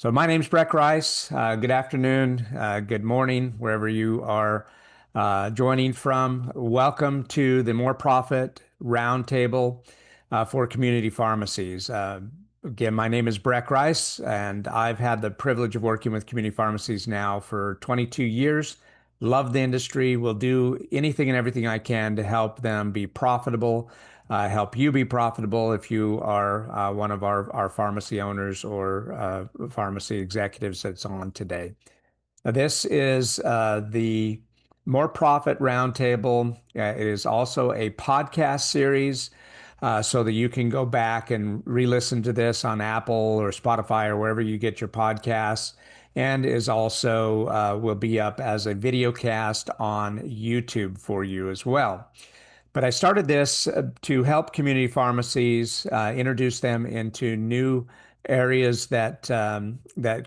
So my name's Breck Rice. Good afternoon, good morning, wherever you are joining from. Welcome to the More Profit Roundtable for Community Pharmacies. Again, my name is Breck Rice, and I've had the privilege of working with community pharmacies now for 22 years. Love the industry. Will do anything and everything I can to help them be profitable, help you be profitable if you are one of our pharmacy owners or pharmacy executives that's on today. This is the More Profit Roundtable. It is also a podcast series so that you can go back and re-listen to this on Apple or Spotify or wherever you get your podcasts, and is also will be up as a video cast on YouTube for you as well. But I started this to help community pharmacies, introduce them into new areas that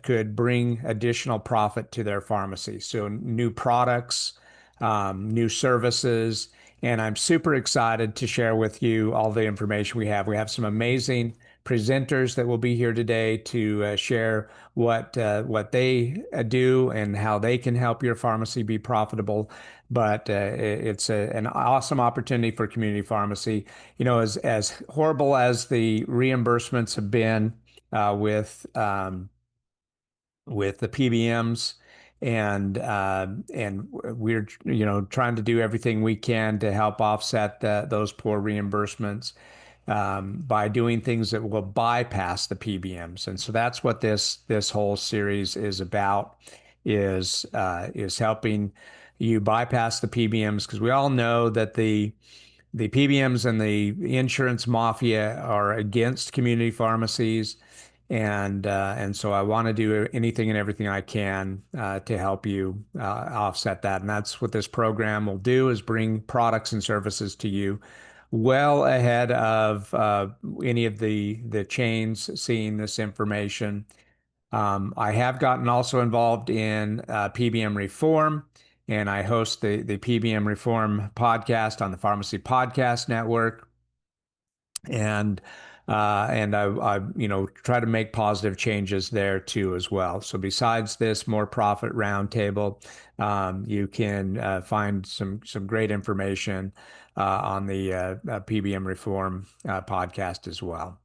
could bring additional profit to their pharmacy. So new products, new services, and I'm super excited to share with you all the information we have. We have some amazing presenters that will be here today to share what they do and how they can help your pharmacy be profitable. But it's an awesome opportunity for community pharmacy. You know, as horrible as the reimbursements have been with the PBMs, and we're trying to do everything we can to help offset those poor reimbursements by doing things that will bypass the PBMs. And so that's what this whole series is about, is helping you bypass the PBMs, because we all know that the PBMs and the insurance mafia are against community pharmacies. And so I want to do anything and everything I can to help you offset that. And that's what this program will do, is bring products and services to you well ahead of any of the chains seeing this information. I have gotten also involved in PBM reform, and I host the PBM reform podcast on the Pharmacy Podcast Network. And I try to make positive changes there too as well. So besides this More Profit Roundtable, you can find some great information on the PBM Reform podcast as well.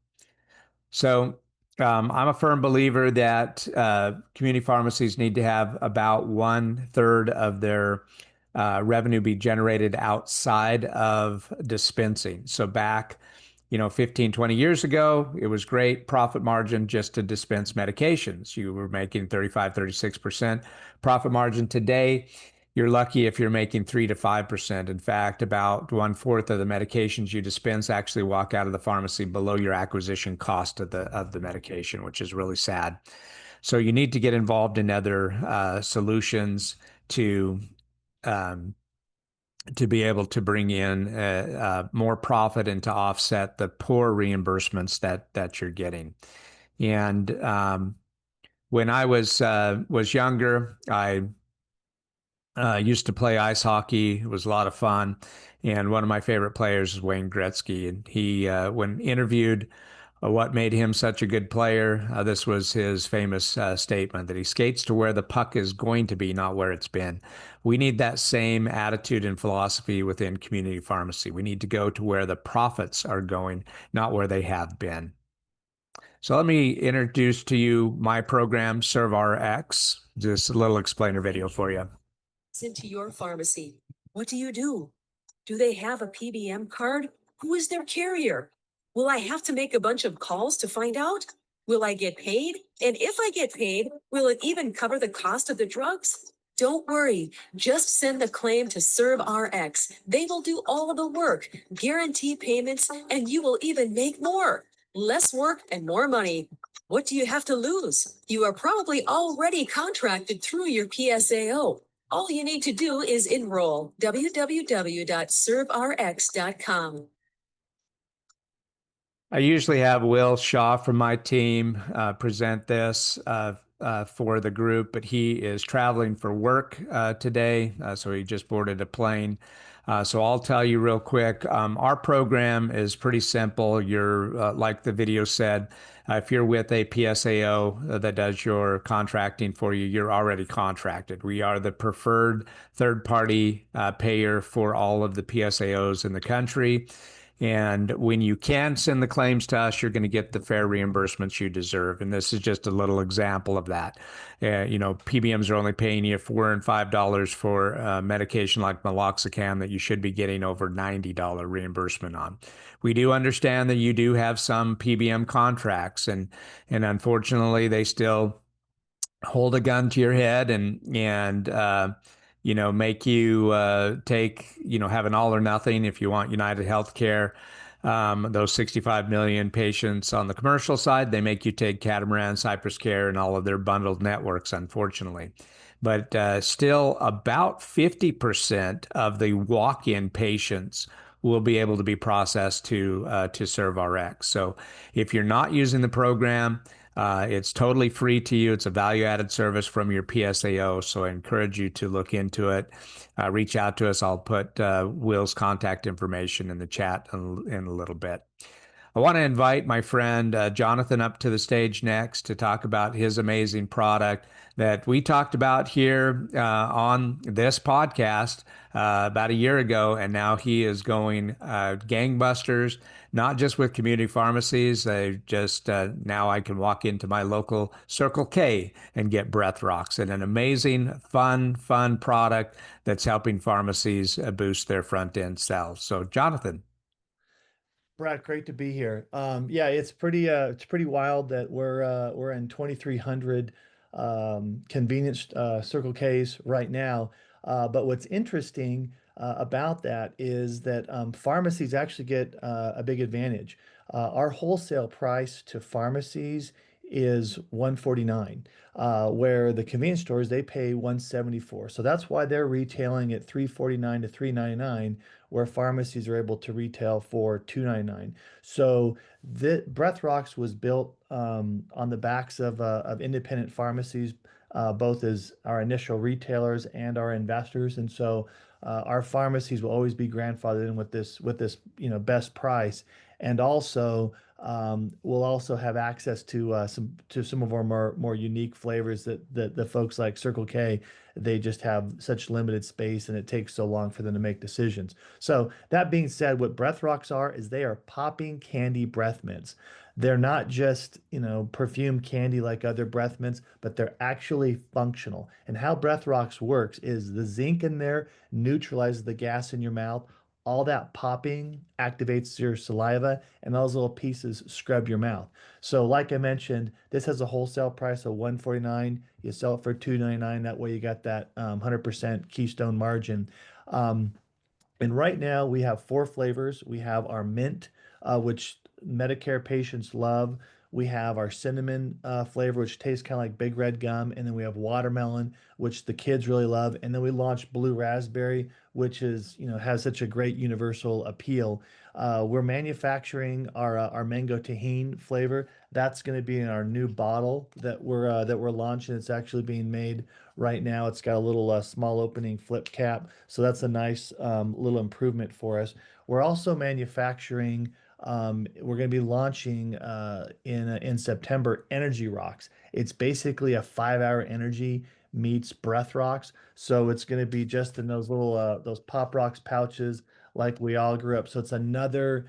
So I'm a firm believer that community pharmacies need to have about 1/3 of their revenue be generated outside of dispensing. So back 15, 20 years ago, it was great profit margin just to dispense medications. You were making 35, 36% profit margin. Today, you're lucky if you're making 3 to 5%. In fact, about 1/4 of the medications you dispense actually walk out of the pharmacy below your acquisition cost of the medication, which is really sad. So you need to get involved in other solutions um, to be able to bring in more profit and to offset the poor reimbursements that you're getting. And when I was younger, I used to play ice hockey. It was a lot of fun. And one of my favorite players is Wayne Gretzky. And he, when interviewed what made him such a good player, this was his famous statement, that he skates to where the puck is going to be, not where it's been. We need that same attitude and philosophy within community pharmacy. We need to go to where the profits are going, not where they have been. So let me introduce to you my program, ServRx. Just a little explainer video for you. Into your pharmacy. What do? Do they have a PBM card? Who is their carrier? Will I have to make a bunch of calls to find out? Will I get paid? And if I get paid, will it even cover the cost of the drugs? Don't worry, just send the claim to ServRx. They will do all of the work, guarantee payments, and you will even make more. Less work and more money. What do you have to lose? You are probably already contracted through your PSAO. All you need to do is enroll. www.servrx.com. I usually have wshaw from my team present this. for the group, but he is traveling for work today, so he just boarded a plane. So I'll tell you real quick. Our program is pretty simple. You're like the video said, if you're with a PSAO that does your contracting for you, you're already contracted. We are the preferred third-party payer for all of the PSAOs in the country. And when you can send the claims to us, you're going to get the fair reimbursements you deserve. And this is just a little example of that. PBMs are only paying you $4 and $5 for medication like meloxicam that you should be getting over $90 reimbursement on. We do understand that you do have some PBM contracts, and unfortunately, they still hold a gun to your head and make you have an all or nothing if you want United Healthcare. Those 65 million patients on the commercial side, they make you take Catamaran, Cypress Care, and all of their bundled networks, unfortunately. But still, about 50% of the walk-in patients will be able to be processed to ServRx. So if you're not using the program, it's totally free to you. It's a value-added service from your PSAO, so I encourage you to look into it. Reach out to us. I'll put Will's contact information in the chat in a little bit. I want to invite my friend Jonathan up to the stage next to talk about his amazing product that we talked about here on this podcast about a year ago, and now he is going gangbusters, not just with community pharmacies. Now I can walk into my local Circle K and get Breath Rocks, and an amazing, fun product that's helping pharmacies boost their front end sales. So, Jonathan. Brad, great to be here. Yeah, it's pretty wild that we're in 2,300 convenience Circle K's right now. But what's interesting about that is that pharmacies actually get a big advantage. Our wholesale price to pharmacies is 149, where the convenience stores they pay 174. So that's why they're retailing at 349 to 399, where pharmacies are able to retail for 299. So the Breath Rocks was built on the backs of independent pharmacies, both as our initial retailers and our investors. And so our pharmacies will always be grandfathered in with this best price, and also we'll also have access to some of our more unique flavors that the folks like Circle K, they just have such limited space and it takes so long for them to make decisions. So that being said, what Breath Rocks are is they are popping candy breath mints. They're not just, perfume candy like other breath mints, but they're actually functional. And how Breath Rocks works is the zinc in there neutralizes the gas in your mouth. All that popping activates your saliva, and those little pieces scrub your mouth. So, like I mentioned, this has a wholesale price of 149. You sell it for 299. That way, you got that 100% Keystone margin. Um, and right now we have four flavors. We have our mint, which Medicare patients love. We have our cinnamon flavor, which tastes kind of like big red gum. And then we have watermelon, which the kids really love. And then we launched blue raspberry, which has such a great universal appeal. We're manufacturing our mango tahini flavor. That's going to be in our new bottle that we're launching. It's actually being made right now. It's got a little small opening flip cap, so that's a nice little improvement for us. We're also manufacturing. We're going to be launching in September Energy Rocks. It's basically a 5-hour energy meets Breath Rocks. So it's going to be just in those little those Pop Rocks pouches like we all grew up. So it's another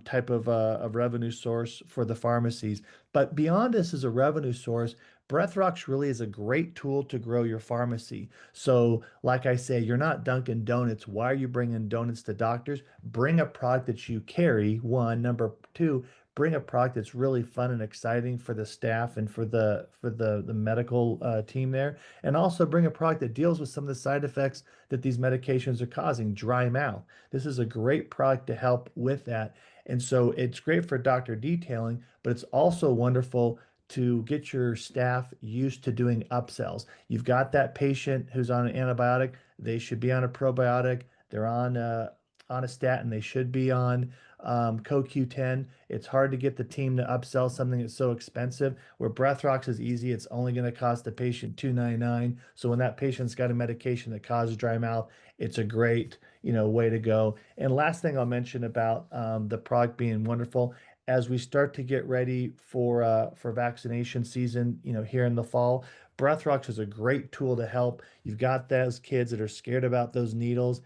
type of revenue source for the pharmacies. But beyond this as a revenue source, Breath Rocks really is a great tool to grow your pharmacy. So, like I say, you're not Dunkin' Donuts. Why are you bringing donuts to doctors? Bring a product that you carry, one. Number two, bring a product that's really fun and exciting for the staff and for the medical team there. And also bring a product that deals with some of the side effects that these medications are causing, dry mouth. This is a great product to help with that. And so it's great for doctor detailing, but it's also wonderful to get your staff used to doing upsells. You've got that patient who's on an antibiotic, they should be on a probiotic. They're on a statin, they should be on CoQ10. It's hard to get the team to upsell something that's so expensive. Where BreathRox is easy, it's only going to cost the patient $2.99. So when that patient's got a medication that causes dry mouth, it's a great, way to go. And last thing I'll mention about the product being wonderful, as we start to get ready for vaccination season, here in the fall, BreathRox is a great tool to help. You've got those kids that are scared about those needles.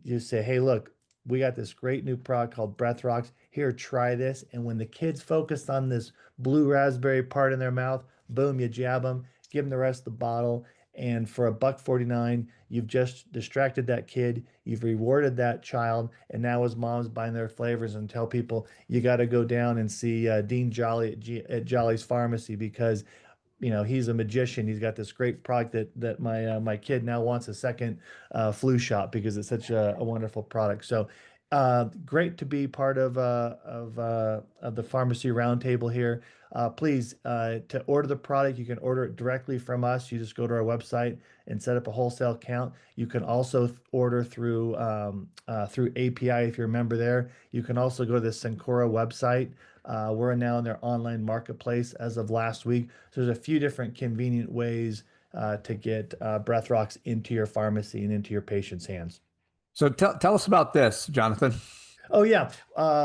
You say, hey, look, we got this great new product called BreathRox. Here, try this. And when the kids focused on this blue raspberry part in their mouth, boom, you jab them, give them the rest of the bottle. And for $1.49, you've just distracted that kid. You've rewarded that child. And now his mom's buying their flavors and tell people you got to go down and see Dean Jolly at Jolly's Pharmacy because he's a magician. He's got this great product that my kid now wants a second flu shot because it's such a wonderful product. So great to be part of the pharmacy roundtable here. Please, to order the product, you can order it directly from us. You just go to our website and set up a wholesale account. You can also order through API if you're a member there. You can also go to the Cencora website. We're now in their online marketplace as of last week. So there's a few different convenient ways to get BreathRox into your pharmacy and into your patient's hands. So tell us about this, Jonathan. Oh yeah,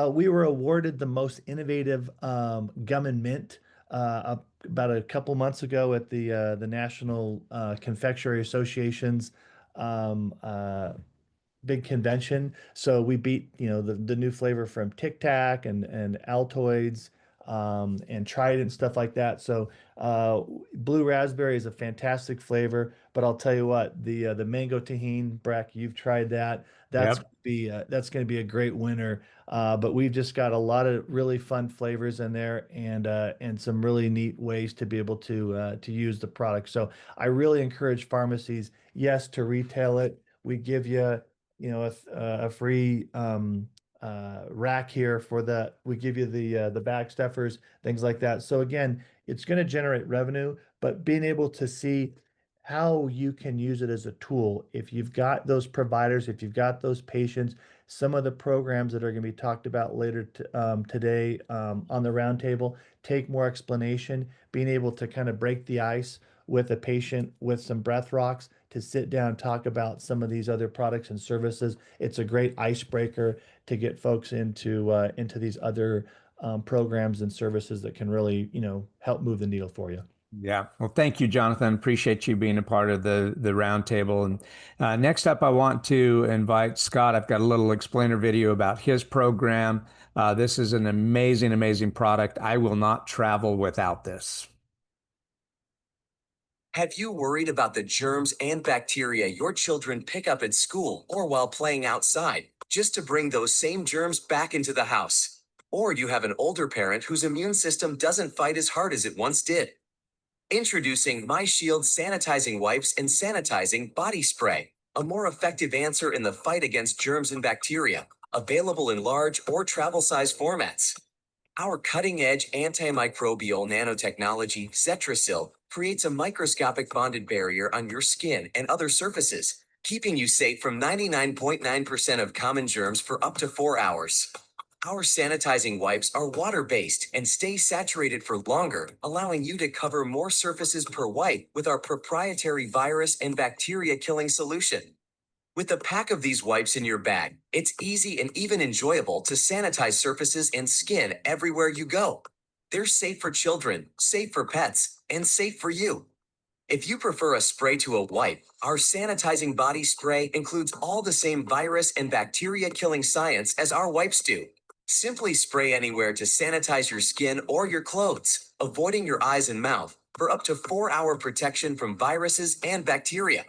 we were awarded the most innovative gum and mint about a couple months ago at the National Confectionery Association's um, uh, big convention. So we beat, the new flavor from Tic Tac and Altoids, and Trident and stuff like that. So blue raspberry is a fantastic flavor, but I'll tell you what, the mango tahini, Breck, you've tried that. That's Yep. gonna be that's going to be a great winner. But we've just got a lot of really fun flavors in there and some really neat ways to be able to use the product. So I really encourage pharmacies, yes, to retail it. We give you a free rack here we give you the bag stuffers, things like that. So again, it's going to generate revenue, but being able to see how you can use it as a tool. If you've got those providers, if you've got those patients, some of the programs that are going to be talked about later today on the roundtable take more explanation, being able to kind of break the ice with a patient with some BreathRox to sit down and talk about some of these other products and services. It's a great icebreaker to get folks into these other programs and services that can really, help move the needle for you. Yeah. Well, thank you, Jonathan. Appreciate you being a part of the roundtable. And next up, I want to invite Scott. I've got a little explainer video about his program. This is an amazing, amazing product. I will not travel without this. Have you worried about the germs and bacteria your children pick up at school or while playing outside, just to bring those same germs back into the house? Or you have an older parent whose immune system doesn't fight as hard as it once did? Introducing myshield sanitizing wipes and sanitizing body spray, a more effective answer in the fight against germs and bacteria, available in large or travel size formats. Our cutting-edge antimicrobial nanotechnology, Cetrasil, creates a microscopic bonded barrier on your skin and other surfaces, keeping you safe from 99.9% of common germs for up to 4 hours. Our sanitizing wipes are water-based and stay saturated for longer, allowing you to cover more surfaces per wipe with our proprietary virus and bacteria-killing solution. With a pack of these wipes in your bag, it's easy and even enjoyable to sanitize surfaces and skin everywhere you go. They're safe for children, safe for pets, and safe for you. If you prefer a spray to a wipe, our sanitizing body spray includes all the same virus and bacteria killing science as our wipes do. Simply spray anywhere to sanitize your skin or your clothes, avoiding your eyes and mouth, for up to 4-hour protection from viruses and bacteria.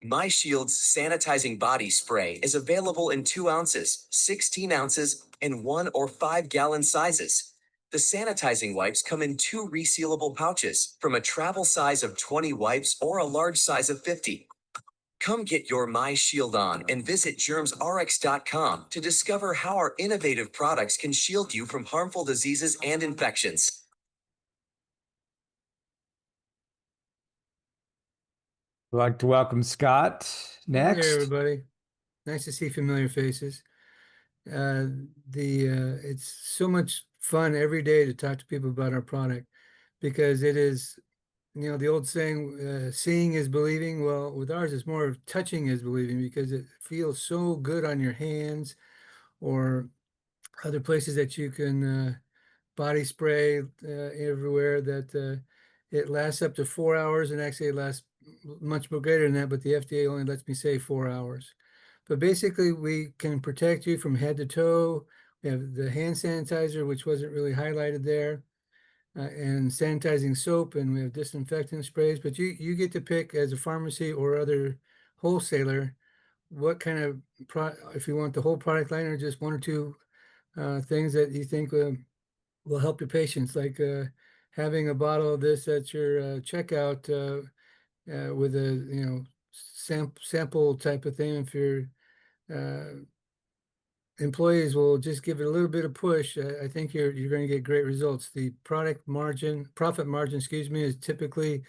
MyShield's sanitizing body spray is available in 2 ounces, 16 ounces, and 1 or 5 gallon sizes. The sanitizing wipes come in 2 resealable pouches, from a travel size of 20 wipes or a large size of 50. Come get your MyShield on and visit GermsRx.com to discover how our innovative products can shield you from harmful diseases and infections. I'd like to welcome Scott Hey there, next. everybody. Nice to see familiar faces. It's so much fun every day to talk to people about our product, because it is, the old saying, seeing is believing. Well, with ours, it's more of touching is believing, because it feels so good on your hands or other places that you can body spray everywhere, that it lasts up to 4 hours, and actually it lasts much more greater than that, but the FDA only lets me say 4 hours. But basically, we can protect you from head to toe. We have the hand sanitizer, which wasn't really highlighted there, and sanitizing soap, and we have disinfectant sprays. But you get to pick, as a pharmacy or other wholesaler, what kind of if you want the whole product line or just one or two things that you think will help your patients, like having a bottle of this at your checkout with a sample type of thing. If your employees will just give it a little bit of push, I think you're going to get great results. The profit margin, excuse me, is typically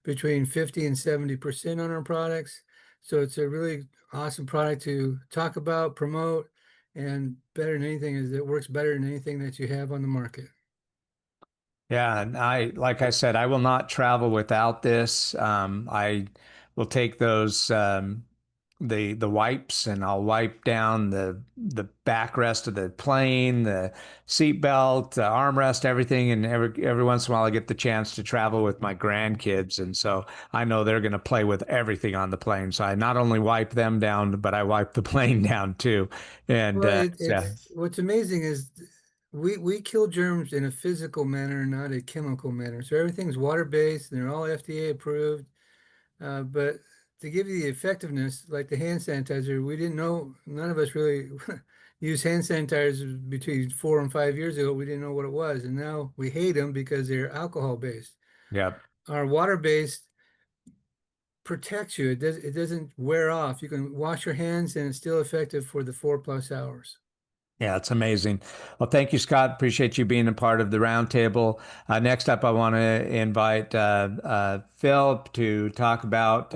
between 50 and 70% on our products. So it's a really awesome product to talk about, promote, and better than anything is it works better than anything that you have on the market. Yeah, and like I said, I will not travel without this. I will take those the wipes, and I'll wipe down the backrest of the plane, the seat belt, the armrest, everything. And every once in a while, I get the chance to travel with my grandkids, and so I know they're going to play with everything on the plane. So I not only wipe them down, but I wipe the plane down too. And Well, yeah, it's what's amazing is we kill germs in a physical manner, not a chemical manner. So everything's water-based, and they're all FDA approved. But to give you the effectiveness, like the hand sanitizer, we didn't know, none of us really used hand sanitizers between 4 and 5 years ago. We didn't know what it was. And now we hate them because they're alcohol-based. yeah. Our water-based protects you. It doesn't wear off. You can wash your hands and it's still effective for the 4+ hours. Yeah, it's amazing. Well, thank you, Scott. Appreciate you being a part of the roundtable. Next up, I want to invite Phil to talk about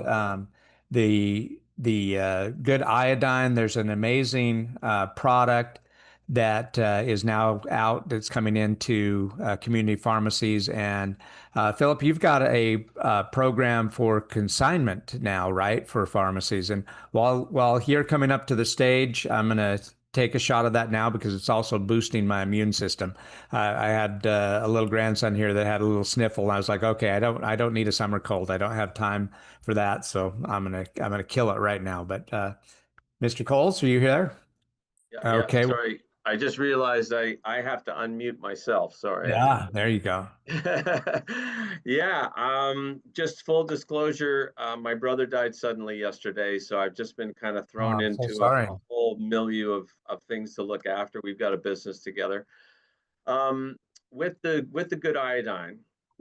the good iodine. There's an amazing product that is now out, that's coming into community pharmacies. And Philip, you've got a program for consignment now, right, for pharmacies. And while you're coming up to the stage, I'm going to take a shot of that now, because it's also boosting my immune system. I had a little grandson here that had a little sniffle, and I was like, okay, I don't need a summer cold. I don't have time for that, so I'm gonna kill it right now. But Mr. Coles, are you here? Yeah, Okay. sorry. I just realized I have to unmute myself. Sorry. Yeah, there you go. Yeah, just full disclosure, my brother died suddenly yesterday, so I've just been kind of Oh, thrown I'm so into sorry. a whole milieu of things to look after. We've got a business together. Um, with the good iodine,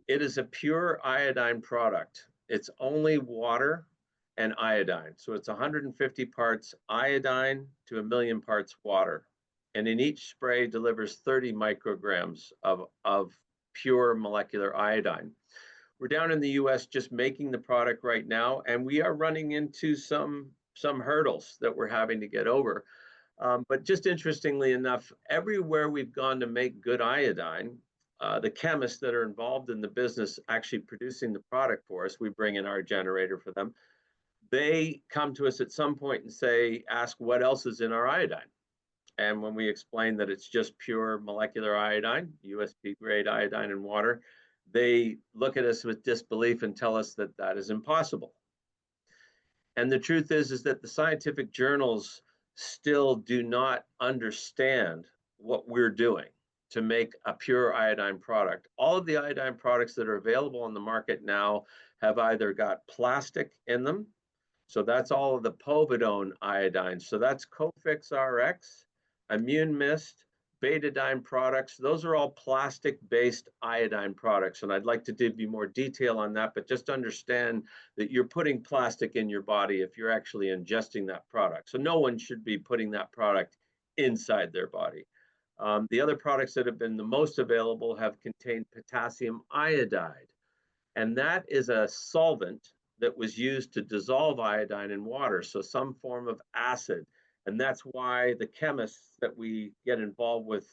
it is a pure iodine product. It's only water and iodine. So it's 150 parts iodine to 1 million parts water. And in each spray delivers 30 micrograms of pure molecular iodine. We're down in the US just making the product right now, and we are running into some hurdles that we're having to get over. But just interestingly enough, everywhere we've gone to make good iodine, the chemists that are involved in the business actually producing the product for us, we bring in our generator for them. They come to us at some point and say, ask what else is in our iodine. And when we explain that it's just pure molecular iodine, USP grade iodine and water, they look at us with disbelief and tell us that that is impossible. And the truth is that the scientific journals still do not understand what we're doing to make a pure iodine product. All of the iodine products that are available on the market now have either got plastic in them. So that's all of the povidone iodine. So that's Cofix RX, Immune Mist, Betadine products. Those are all plastic-based iodine products. And I'd like to give you more detail on that, but just understand that you're putting plastic in your body if you're actually ingesting that product. So no one should be putting that product inside their body. The other products that have been the most available have contained potassium iodide. And that is a solvent that was used to dissolve iodine in water. So some form of acid. And that's why the chemists that we get involved with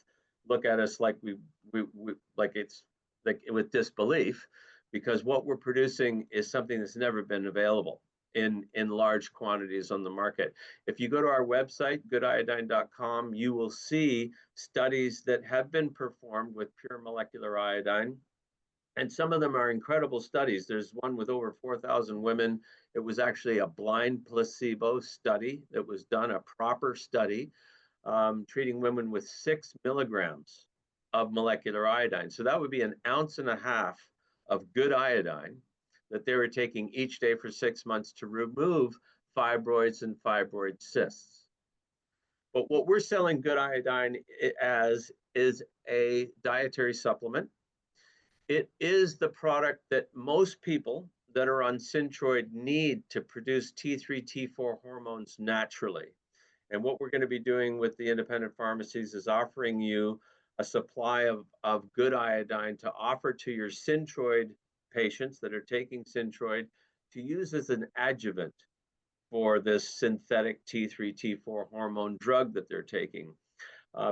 look at us like we like it's like with disbelief, because what we're producing is something that's never been available in large quantities on the market. If you go to our website, goodiodine.com, you will see studies that have been performed with pure molecular iodine. And some of them are incredible studies. There's one with over 4,000 women. It was actually a blind placebo study that was done, a proper study, treating women with 6 milligrams of molecular iodine. So that would be 1.5 ounces of good iodine that they were taking each day for 6 months to remove fibroids and fibroid cysts. But what we're selling good iodine as is a dietary supplement. It is the product that most people that are on Synthroid need to produce T3, T4 hormones naturally. And what we're going to be doing with the independent pharmacies is offering you a supply of good iodine to offer to your Synthroid patients that are taking Synthroid to use as an adjuvant for this synthetic T3, T4 hormone drug that they're taking.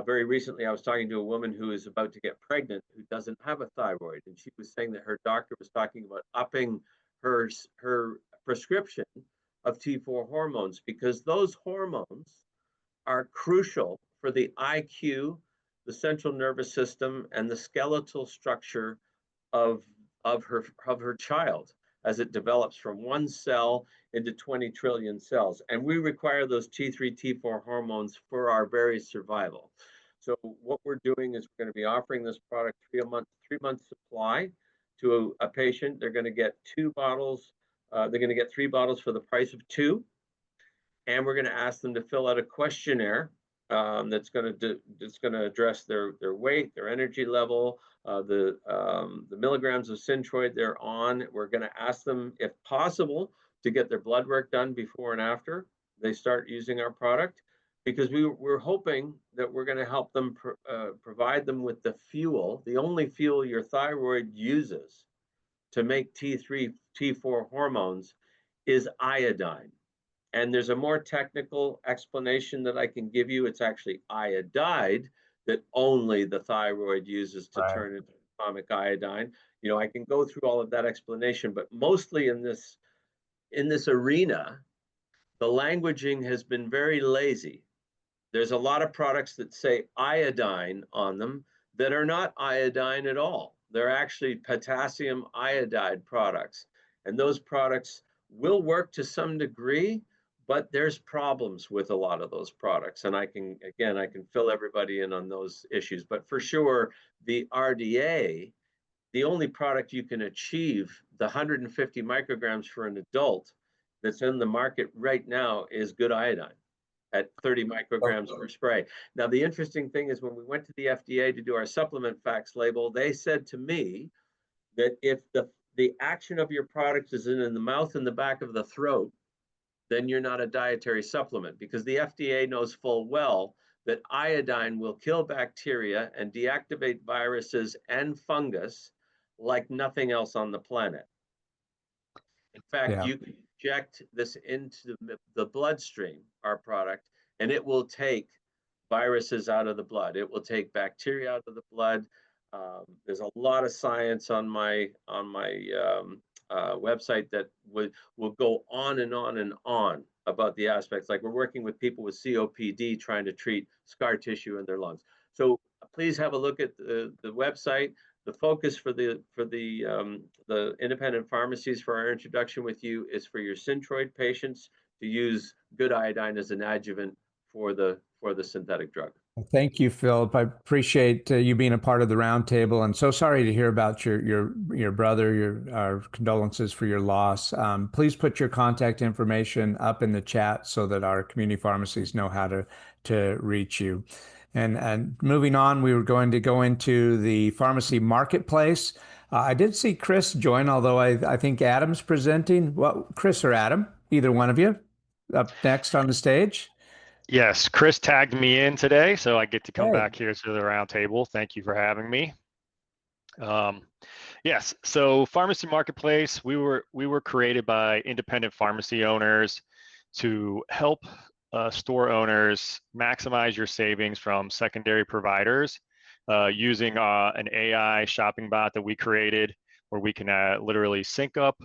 Very recently, I was talking to a woman who is about to get pregnant who doesn't have a thyroid, and she was saying that her doctor was talking about upping her prescription of T4 hormones, because those hormones are crucial for the IQ, the central nervous system, and the skeletal structure of her child as it develops from 1 cell into 20 trillion cells. And we require those T3, T4 hormones for our very survival. So what we're doing is we're going to be offering this product 3 month supply to a patient. They're going to get 2 bottles. They're going to get 3 bottles for the price of 2. And we're going to ask them to fill out a questionnaire that's going to address their weight, their energy level, the milligrams of Synthroid they're on. We're going to ask them, if possible, to get their blood work done before and after they start using our product, because we're hoping that we're going to help them provide them with the fuel, the only fuel your thyroid uses to make T3, T4 hormones is iodine. And there's a more technical explanation that I can give you. It's actually iodide that only the thyroid uses to turn into atomic iodine. You know, I can go through all of that explanation, but mostly in this arena, the languaging has been very lazy. There's a lot of products that say iodine on them that are not iodine at all. They're actually potassium iodide products. And those products will work to some degree, but there's problems with a lot of those products. And I can fill everybody in on those issues. But for sure, the RDA, the only product you can achieve the 150 micrograms for an adult that's in the market right now is good iodine at 30 micrograms per spray. Now, the interesting thing is when we went to the FDA to do our supplement facts label, they said to me that if the action of your product is in the mouth and the back of the throat, then you're not a dietary supplement, because the FDA knows full well that iodine will kill bacteria and deactivate viruses and fungus like nothing else on the planet. In fact, you can inject this into the bloodstream, our product, and it will take viruses out of the blood. It will take bacteria out of the blood. There's a lot of science on my website that will go on and on and on about the aspects. Like, we're working with people with COPD trying to treat scar tissue in their lungs. So please have a look at the website. The focus for the independent pharmacies for our introduction with you is for your Synthroid patients to use good iodine as an adjuvant for the synthetic drug. Thank you, Philip. I appreciate you being a part of the roundtable, and so sorry to hear about your brother. Our condolences for your loss. Please put your contact information up in the chat so that our community pharmacies know how to reach you. And moving on, we were going to go into the pharmacy marketplace. I did see Chris join, although I think Adam's presenting. Well, Chris or Adam, either one of you, up next on the stage. Yes, Chris tagged me in today, so I get to come back here to the roundtable. Thank you for having me. Yes, so Pharmacy Marketplace, we were created by independent pharmacy owners to help store owners maximize your savings from secondary providers using an AI shopping bot that we created, where we can literally sync up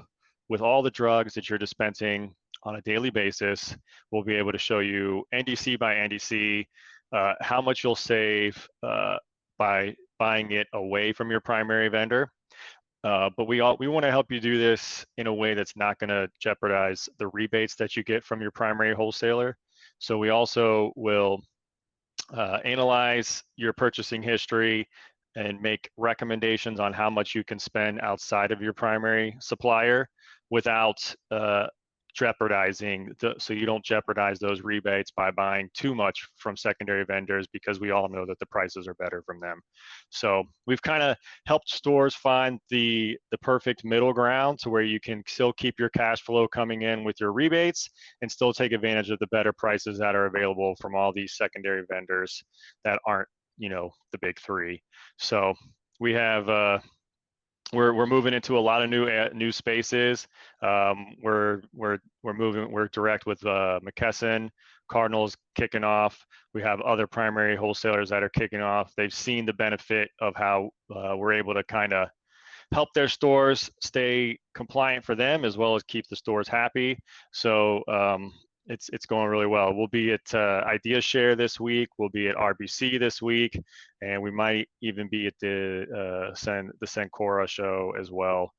with all the drugs that you're dispensing on a daily basis. We'll be able to show you NDC by NDC how much you'll save by buying it away from your primary vendor. But we want to help you do this in a way that's not going to jeopardize the rebates that you get from your primary wholesaler. So we also will analyze your purchasing history and make recommendations on how much you can spend outside of your primary supplier without jeopardizing so you don't jeopardize those rebates by buying too much from secondary vendors, because we all know that the prices are better from them. So we've kind of helped stores find the perfect middle ground to where you can still keep your cash flow coming in with your rebates and still take advantage of the better prices that are available from all these secondary vendors that aren't, the big three. So we have we're moving into a lot of new spaces. We're direct with McKesson, Cardinals kicking off. We have other primary wholesalers that are kicking off. They've seen the benefit of how we're able to kind of help their stores stay compliant for them, as well as keep the stores happy. So it's going really well. We'll be at Idea Share this week. We'll be at RBC this week, and we might even be at the Sencora show as well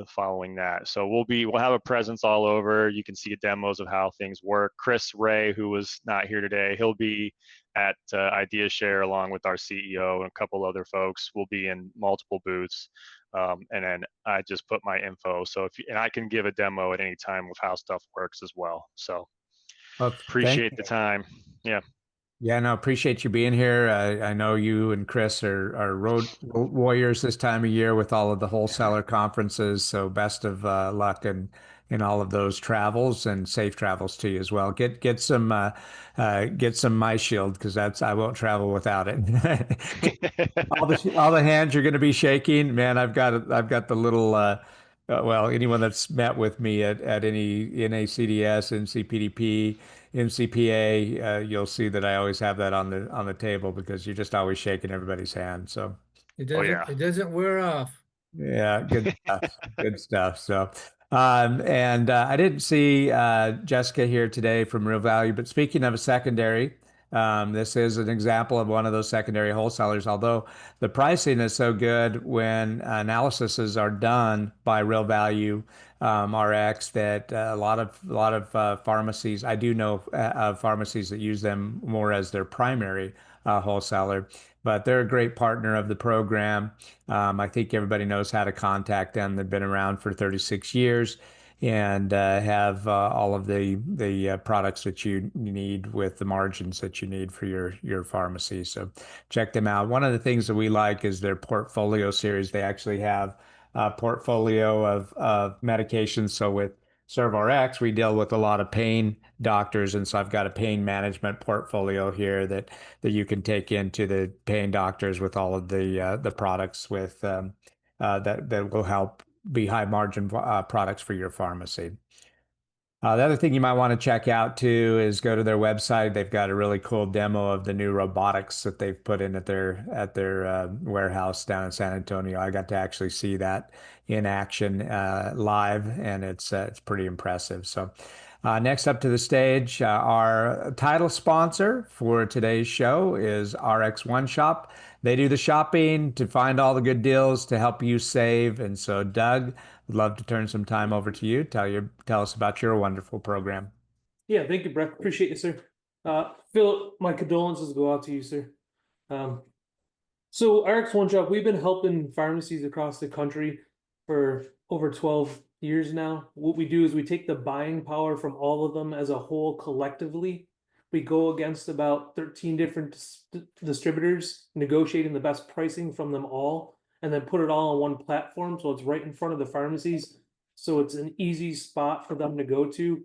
following that. So we'll have a presence all over. You can see demos of how things work. Chris Ray, who was not here today, he'll be at Idea Share along with our CEO and a couple other folks. We'll be in multiple booths. And then I just put my info. So and I can give a demo at any time of how stuff works as well. So appreciate the time. Yeah. Yeah, no, appreciate you being here. I know you and Chris are road warriors this time of year with all of the wholesaler conferences. So best of luck in all of those travels, and safe travels to you as well. Get some myshield, because I won't travel without it. all the hands you're going to be shaking, man. I've got the little well, anyone that's met with me at any NACDS, NCPDP, MCPA, you'll see that I always have that on the table, because you're just always shaking everybody's hand. So it doesn't wear off. yeah, good stuff. Good stuff. So, and I didn't see Jessica here today from Real Value, but speaking of a secondary, this is an example of one of those secondary wholesalers. Although the pricing is so good when analyses are done by Real Value RX, that a lot of pharmacies, I do know of pharmacies that use them more as their primary wholesaler, but they're a great partner of the program. I think everybody knows how to contact them. They've been around for 36 years and have all of the products that you need with the margins that you need for your pharmacy. So check them out. One of the things that we like is their portfolio series. They actually have a portfolio of medications. So with ServRx, we deal with a lot of pain doctors, and so I've got a pain management portfolio here that you can take into the pain doctors with all of the products with that will help be high margin products for your pharmacy. The other thing you might want to check out too is go to their website. They've got a really cool demo of the new robotics that they've put in at their warehouse down in San Antonio. I got to actually see that in action live, and it's pretty impressive. So next up to the stage, our title sponsor for today's show is RX OneShop. They do the shopping to find all the good deals to help you save. And so, Doug, would love to turn some time over to you. Tell us about your wonderful program. Yeah, thank you, Brett. Appreciate you, sir. Phil, my condolences go out to you, sir. So RX OneShop, we've been helping pharmacies across the country for over 12 years now. What we do is we take the buying power from all of them as a whole collectively. We go against about 13 different distributors, negotiating the best pricing from them all, and then put it all on one platform. So it's right in front of the pharmacies. So it's an easy spot for them to go to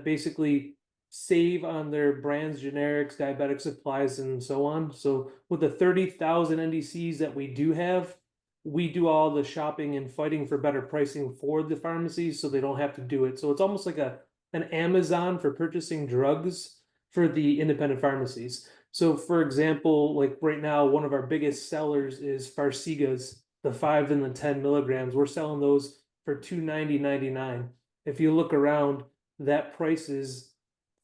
basically save on their brands, generics, diabetic supplies, and so on. So with the 30,000 NDCs that we do have, we do all the shopping and fighting for better pricing for the pharmacies, so they don't have to do it. So it's almost like an Amazon for purchasing drugs. for the independent pharmacies. So for example, like right now, one of our biggest sellers is Farxiga's, the 5 and the 10 milligrams. We're selling those for $290.99. If you look around, that price is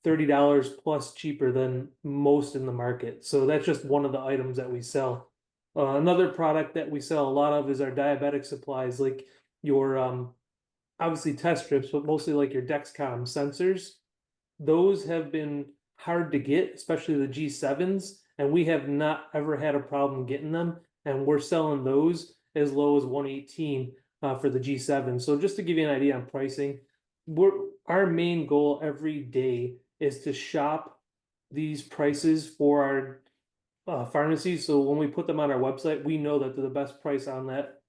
$30 plus cheaper than most in the market. So that's just one of the items that we sell. Another product that we sell a lot of is our diabetic supplies, like your obviously test strips, but mostly like your Dexcom sensors. Those have been hard to get, especially the G7s, and we have not ever had a problem getting them. And we're selling those as low as 118 for the G7. So just to give you an idea on pricing, our main goal every day is to shop these prices for our pharmacies. So when we put them on our website, we know that they're the best price on that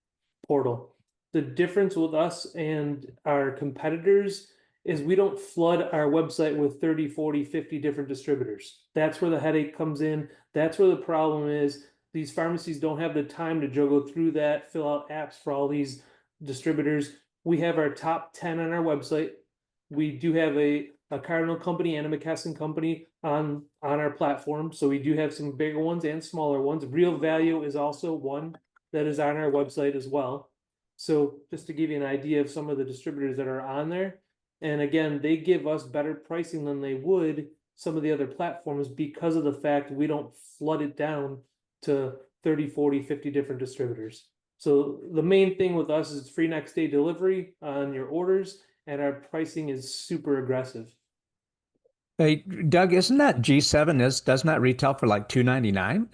portal. The difference with us and our competitors is we don't flood our website with 30, 40, 50 different distributors. That's where the headache comes in. That's where the problem is. These pharmacies don't have the time to juggle through that, fill out apps for all these distributors. We have our top 10 on our website. We do have a Cardinal company and a McKesson company on our platform. So we do have some bigger ones and smaller ones. Real Value is also one that is on our website as well. So just to give you an idea of some of the distributors that are on there. And again, they give us better pricing than they would some of the other platforms because of the fact we don't flood it down to 30, 40, 50 different distributors. So the main thing with us is free next day delivery on your orders, and our pricing is super aggressive. Hey, Doug, isn't that G7 doesn't that retail for like $299?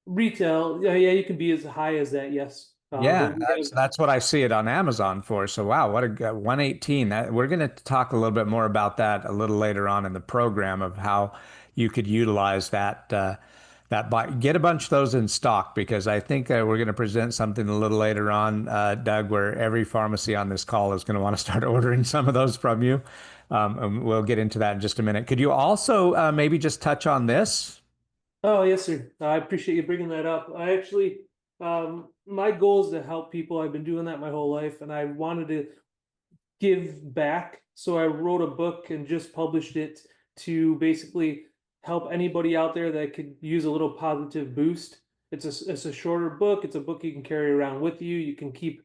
Retail, yeah, you can be as high as that, yes. Yeah, But we that's what I see it on Amazon for. So wow, what a 118. That we're going to talk a little bit more about that a little later on in the program of how you could utilize that buy. Get a bunch of those in stock because I think we're going to present something a little later on, Doug, where every pharmacy on this call is going to want to start ordering some of those from you. And we'll get into that in just a minute. Could you also maybe just touch on this? Oh, yes, sir. I appreciate you bringing that up. I actually, my goal is to help people. I've been doing that my whole life, and I wanted to give back. So I wrote a book and just published it to basically help anybody out there that could use a little positive boost. It's a shorter book. It's a book you can carry around with you. You can keep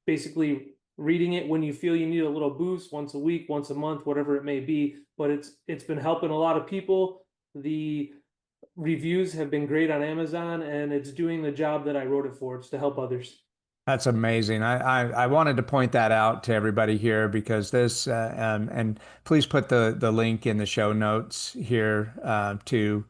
basically reading it when you feel you need a little boost, once a week, once a month, whatever it may be. But it's been helping a lot of people. The reviews have been great on Amazon, and it's doing the job that I wrote it for. It's to help others. That's amazing. I wanted to point that out to everybody here because this and please put the link in the show notes here to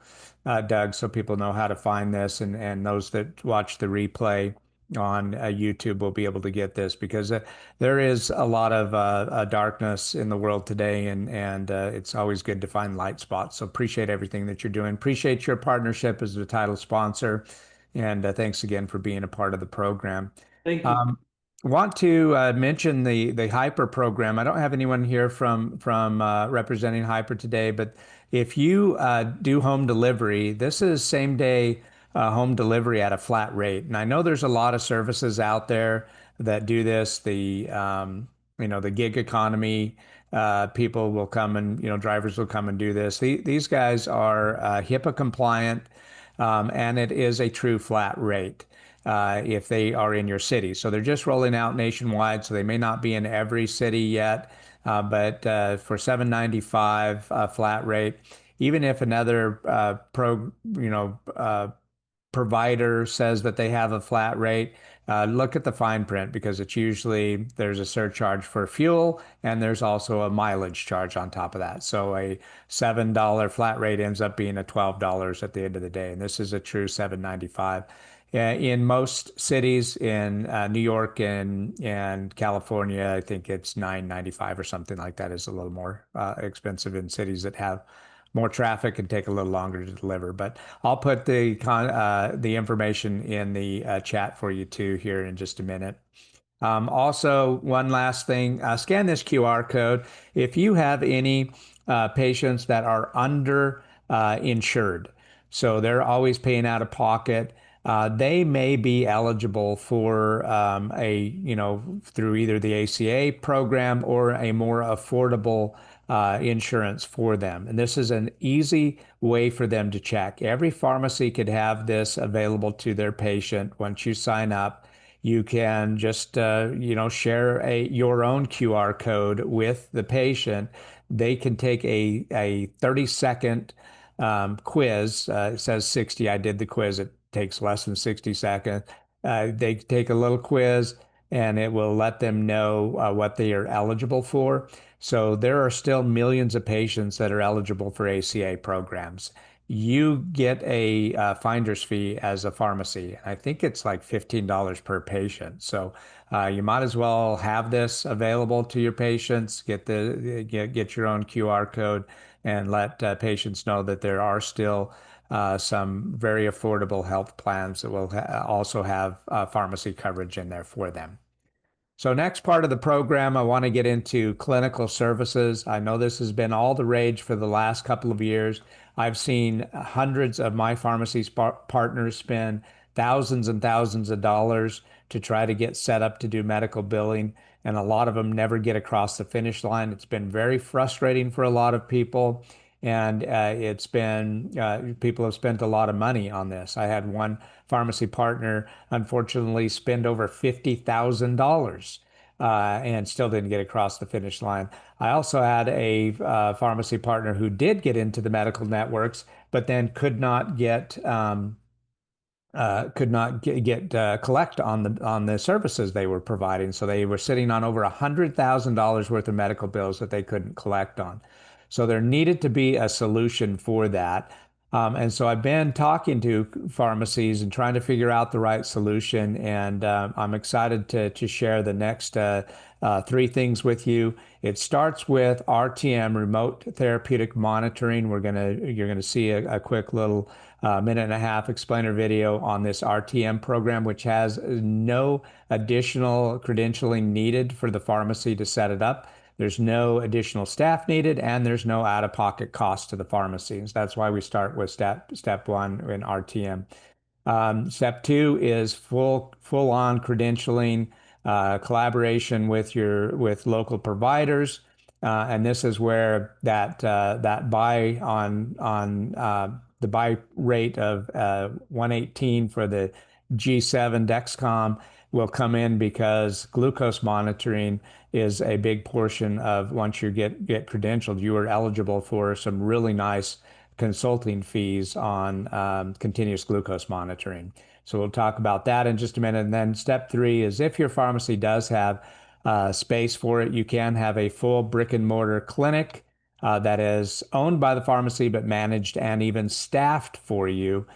Doug so people know how to find this and those that watch the replay on YouTube will be able to get this because there is a lot of darkness in the world today and it's always good to find light spots. So appreciate everything that you're doing. Appreciate your partnership as the title sponsor and thanks again for being a part of the program. Thank you. Want to mention the Hypr program. I don't have anyone here from representing Hypr today, but if you do home delivery, this is same day home delivery at a flat rate. And I know there's a lot of services out there that do this. The gig economy people will come and drivers will come and do this. These guys are HIPAA compliant, and it is a true flat rate if they are in your city. So they're just rolling out nationwide, so they may not be in every city yet, but for $7.95 flat rate, even if another provider says that they have a flat rate, look at the fine print because it's usually there's a surcharge for fuel and there's also a mileage charge on top of that. So a $7 flat rate ends up being a $12 at the end of the day. And this is a true $7.95. In most cities in New York and California, I think it's $9.95 or something like that is a little more expensive in cities that have more traffic and take a little longer to deliver. But I'll put the information in the chat for you too here in just a minute. Also, one last thing, scan this QR code. If you have any patients that are under insured, so they're always paying out of pocket, they may be eligible for through either the ACA program or a more affordable insurance for them. And this is an easy way for them to check. Every pharmacy could have this available to their patient. Once you sign up, you can just share your own QR code with the patient. They can take a 30-second quiz. It says 60. I did the quiz. It takes less than 60 seconds. They take a little quiz and it will let them know what they are eligible for. So there are still millions of patients that are eligible for ACA programs. You get a finder's fee as a pharmacy. I think it's like $15 per patient. So you might as well have this available to your patients. Get your own QR code and let patients know that there are still some very affordable health plans that will also have pharmacy coverage in there for them. So next part of the program, I want to get into clinical services. I know this has been all the rage for the last couple of years. I've seen hundreds of my pharmacy partners spend thousands and thousands of dollars to try to get set up to do medical billing, and a lot of them never get across the finish line. It's been very frustrating for a lot of people, and it's been people have spent a lot of money on this. I had one pharmacy partner, unfortunately, spend over $50,000 and still didn't get across the finish line. I also had a pharmacy partner who did get into the medical networks, but then could not get collect on the services they were providing. So they were sitting on over $100,000 worth of medical bills that they couldn't collect on. So there needed to be a solution for that. And so I've been talking to pharmacies and trying to figure out the right solution. And I'm excited to share the next three things with you. It starts with RTM, remote therapeutic monitoring. You're gonna see a quick little minute and a half explainer video on this RTM program, which has no additional credentialing needed for the pharmacy to set it up. There's no additional staff needed, and there's no out-of-pocket cost to the pharmacies. That's why we start with step one in RTM. Step two is full-on credentialing, collaboration with local providers, and this is where that buy on the buy rate of 118 for the G7 Dexcom will come in, because glucose monitoring is a big portion of, once you get credentialed, you are eligible for some really nice consulting fees on continuous glucose monitoring. So we'll talk about that in just a minute. And then step three is, if your pharmacy does have space for it, you can have a full brick and mortar clinic that is owned by the pharmacy but managed and even staffed for you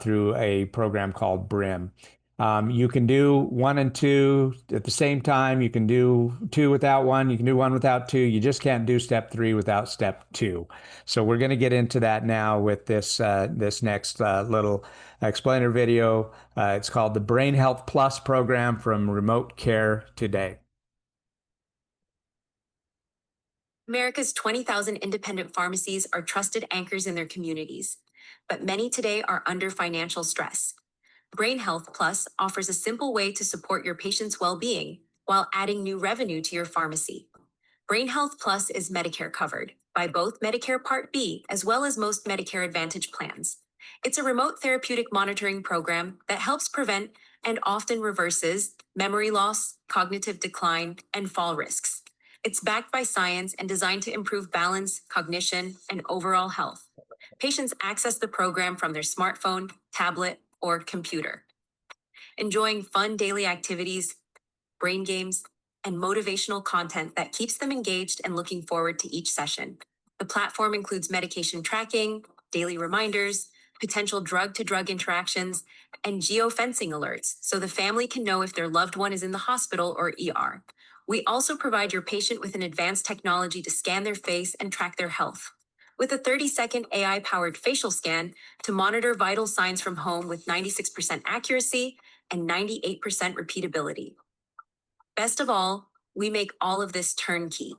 through a program called BRIM. You can do one and two at the same time. You can do two without one. You can do one without two. You just can't do step three without step two. So we're going to get into that now with this next little explainer video. It's called the Brain Health Plus program, from remote care today. America's 20,000 independent pharmacies are trusted anchors in their communities, but many today are under financial stress. Brain Health Plus offers a simple way to support your patient's well-being while adding new revenue to your pharmacy. Brain Health Plus is Medicare covered by both Medicare Part B as well as most Medicare Advantage plans. It's a remote therapeutic monitoring program that helps prevent and often reverses memory loss, cognitive decline, and fall risks. It's backed by science and designed to improve balance, cognition, and overall health. Patients access the program from their smartphone, tablet, or computer, enjoying fun daily activities, brain games, and motivational content that keeps them engaged and looking forward to each session. The platform includes medication tracking, daily reminders, potential drug-to-drug interactions, and geofencing alerts, so the family can know if their loved one is in the hospital or ER. We also provide your patient with an advanced technology to scan their face and track their health, with a 30-second AI-powered facial scan to monitor vital signs from home with 96% accuracy and 98% repeatability. Best of all, we make all of this turnkey.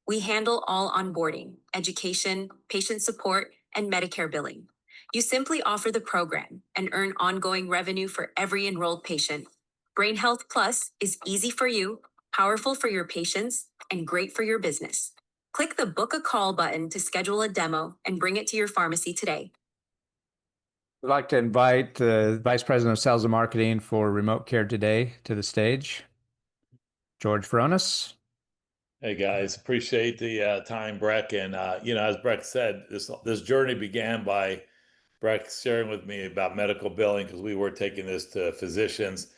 We handle all onboarding, education, patient support, and Medicare billing. You simply offer the program and earn ongoing revenue for every enrolled patient. Brain Health Plus is easy for you, powerful for your patients, and great for your business. Click the Book a Call button to schedule a demo and bring it to your pharmacy today. We'd like to invite the Vice President of Sales and Marketing for Remote Care Today to the stage, George Veronis. Hey guys, appreciate the time, Breck. And as Breck said, this journey began by Breck sharing with me about medical billing because we were taking this to physicians,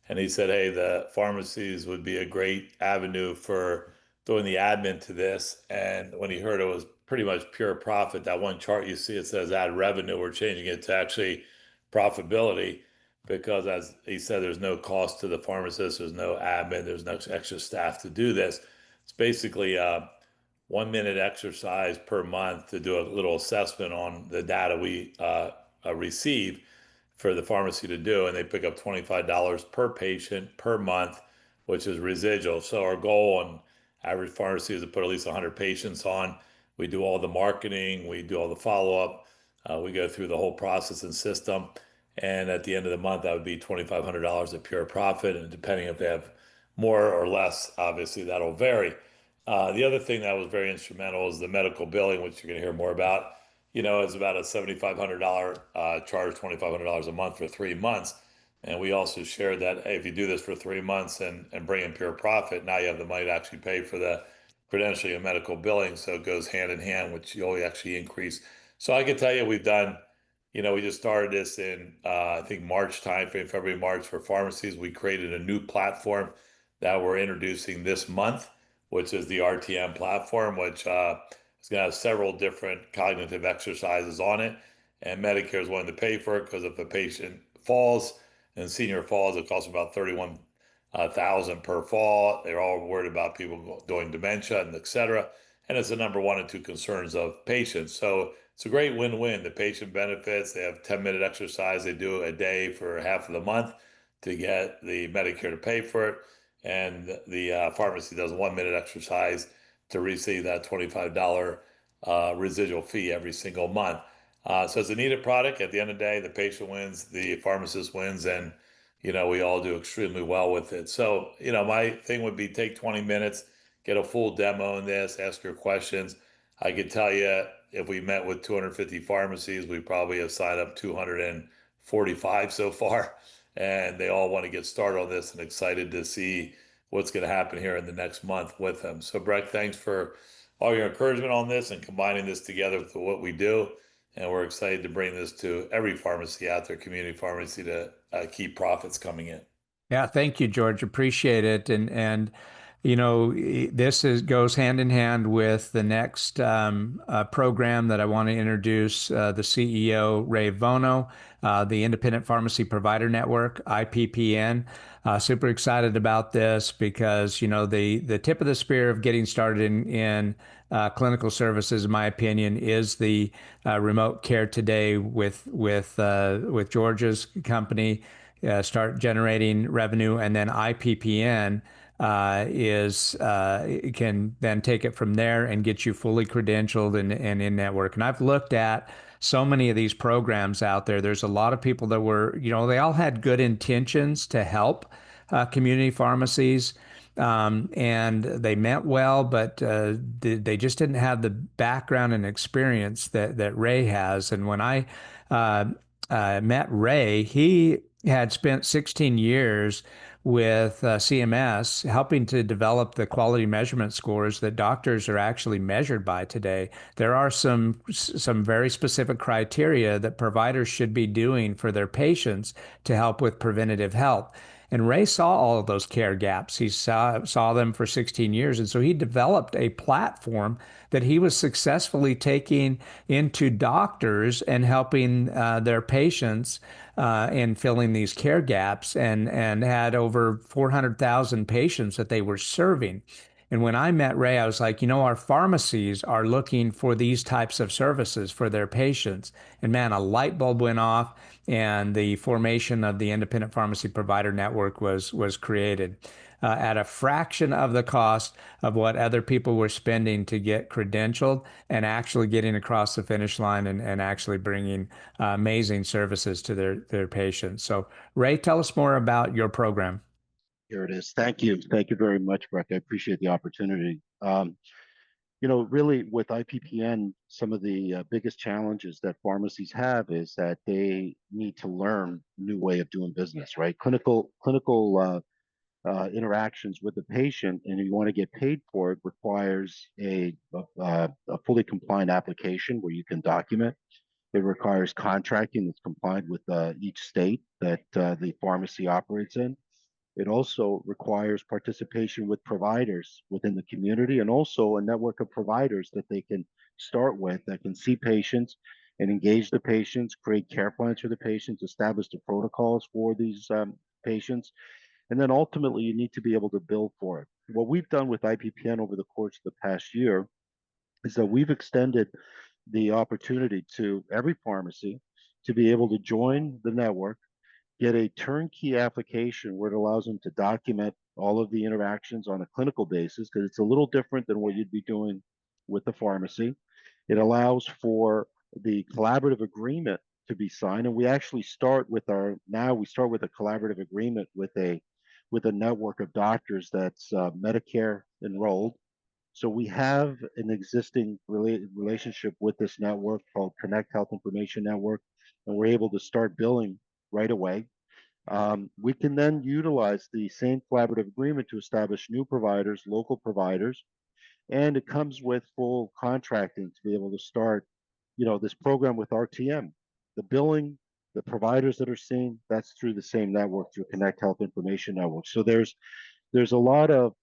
and he said, "Hey, the pharmacies would be a great avenue for doing the admin to this." And when he heard it was pretty much pure profit, that one chart you see it says ad revenue, we're changing it to actually profitability because, as he said, there's no cost to the pharmacist, there's no admin, there's no extra staff to do this. It's basically a 1 minute exercise per month to do a little assessment on the data we receive for the pharmacy to do. And they pick up $25 per patient per month, which is residual. So our goal on average pharmacy is to put at least 100 patients on. We do all the marketing, we do all the follow-up, we go through the whole process and system. And at the end of the month, that would be $2,500 of pure profit. And depending if they have more or less, obviously that'll vary. The other thing that was very instrumental is the medical billing, which you're going to hear more about. It's about a $7,500 charge, $2,500 a month for 3 months. And we also shared that, hey, if you do this for 3 months and bring in pure profit, now you have the money to actually pay for the credentialing and medical billing. So it goes hand in hand, which you only actually increase. So I can tell you we've done, we just started this in, I think, March timeframe, February, March for pharmacies. We created a new platform that we're introducing this month, which is the RTM platform, which is going to have several different cognitive exercises on it. And Medicare is willing to pay for it because if a patient falls and senior falls, it costs about $31,000 per fall. They're all worried about people doing dementia and et cetera. And it's the number 1 and 2 concerns of patients. So it's a great win-win. The patient benefits, they have 10-minute exercise they do a day for half of the month to get the Medicare to pay for it. And the pharmacy does a 1-minute exercise to receive that $25 residual fee every single month. So it's a needed product. At the end of the day, the patient wins, the pharmacist wins, and we all do extremely well with it. So my thing would be take 20 minutes, get a full demo in this, ask your questions. I could tell you if we met with 250 pharmacies, we probably have signed up 245 so far. And they all want to get started on this and excited to see what's going to happen here in the next month with them. So, Breck, thanks for all your encouragement on this and combining this together with what we do. And we're excited to bring this to every pharmacy out there, community pharmacy, to keep profits coming in. Yeah, thank you, George. Appreciate it. And this goes hand in hand with the next program that I want to introduce. The CEO, Ray Vono, the Independent Pharmacy Provider Network, IPPN. Super excited about this because the tip of the spear of getting started in clinical services, in my opinion, is the remote care today with George's company. Start generating revenue, and then IPPN can then take it from there and get you fully credentialed and in network. And I've looked at so many of these programs out there. There's a lot of people that were, they all had good intentions to help community pharmacies. And they meant well, but they just didn't have the background and experience that Ray has. And when I met Ray, he had spent 16 years with CMS helping to develop the quality measurement scores that doctors are actually measured by today. There are some very specific criteria that providers should be doing for their patients to help with preventative health. And Ray saw all of those care gaps. He saw them for 16 years. And so he developed a platform that he was successfully taking into doctors and helping their patients in filling these care gaps, and had over 400,000 patients that they were serving. And when I met Ray, I was like, our pharmacies are looking for these types of services for their patients. And man, a light bulb went off, and the formation of the Independent Pharmacy Provider Network was created at a fraction of the cost of what other people were spending to get credentialed and actually getting across the finish line and actually bringing amazing services to their patients. So, Ray, tell us more about your program. Here it is. Thank you. Thank you very much, Breck. I appreciate the opportunity. Really with IPPN, some of the biggest challenges that pharmacies have is that they need to learn a new way of doing business, right? Clinical interactions with the patient, and you want to get paid for it, requires a fully compliant application where you can document. It requires contracting that's compliant with each state that the pharmacy operates in. It also requires participation with providers within the community, and also a network of providers that they can start with that can see patients and engage the patients, create care plans for the patients, establish the protocols for these patients. And then ultimately, you need to be able to bill for it. What we've done with IPPN over the course of the past year is that we've extended the opportunity to every pharmacy to be able to join the network, get a turnkey application where it allows them to document all of the interactions on a clinical basis, because it's a little different than what you'd be doing with the pharmacy. It allows for the collaborative agreement to be signed, and we actually start with a collaborative agreement with a network of doctors that's Medicare enrolled. So we have an existing relationship with this network called Connect Health Information Network, and we're able to start billing right away. We can then utilize the same collaborative agreement to establish new providers, local providers, and it comes with full contracting to be able to start, this program with RTM. The billing, the providers that are seen, that's through the same network, through Connect Health Information Network. So there's a lot of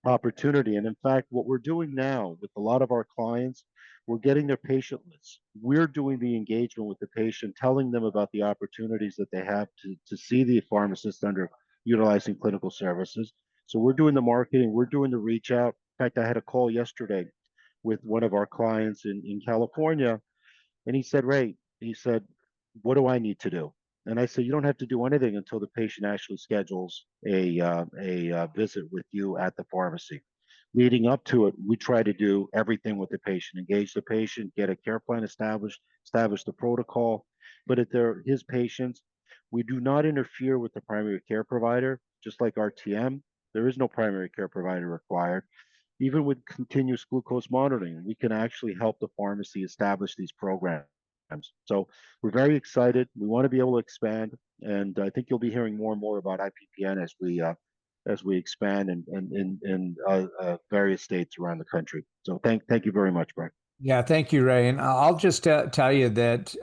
opportunity. And in fact, what we're doing now with a lot of our clients, we're getting their patient lists. We're doing the engagement with the patient, telling them about the opportunities that they have to see the pharmacist under utilizing clinical services. So we're doing the marketing, we're doing the reach out. In fact, I had a call yesterday with one of our clients in California, and he said, Ray, what do I need to do? And I said, you don't have to do anything until the patient actually schedules a visit with you at the pharmacy. Leading up to it, we try to do everything with the patient, engage the patient, get a care plan established, establish the protocol. But if they're his patients, we do not interfere with the primary care provider. Just like RTM, there is no primary care provider required. Even with continuous glucose monitoring, we can actually help the pharmacy establish these programs. So we're very excited. We want to be able to expand, and I think you'll be hearing more and more about IPPN as we expand in various states around the country. So thank you very much, Brett. Yeah, thank you, Ray. And I'll just tell you that